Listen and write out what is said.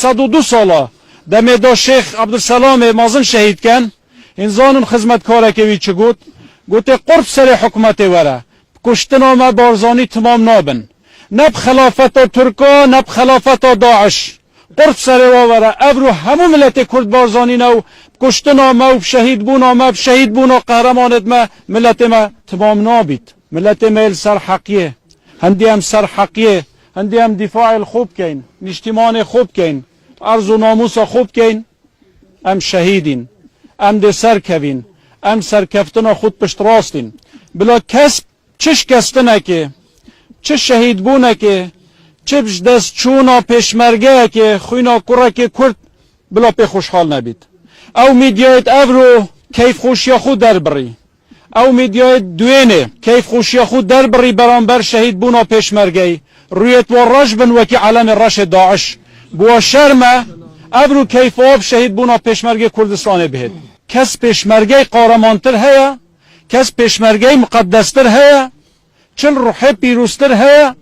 102 ساله دمیدا شیخ عبدالسلام مازن شهید کن انسان خدمتکار که چه گوت قرب سر حکومت وره کشتن ما بارزانی تمام نابن نب خلافت ترکا نب خلافت داعش قرب سر وره ابرو همو ملت کرد بارزانی نو کشتن ما و شهید بونا ما شهید بونا قهرمانت ما ملت ما تمام نابید ملت ما سر حقیه هندی هم سر حقیه هندی هم دفاع خوب کن نشتیمان خوب کن عرض و ناموس خوب کن ام شهیدین ام ده سر کوین ام سر کفتن خود پشت راستین بلا کسب چش کستنه که چه شهید بونه که چه دست چونا پیشمرگه که خوینا کره که کرد بلا پی خوشحال نبید او میدیایت افرو کیف خوشی خود در بری او میدیایت دوینه کیف خوشی خود در بری برانبر شهید بونا پیشمرگه رویت و رش بن وکی علم رش داعش بوا شرمه ابرو کیف آب شهید بونا پیشمرگه کردستان بهد کس پیشمرگه قارمانتر هیا کس پیشمرگه مقدستر هیا چل روحه پیروستر هیا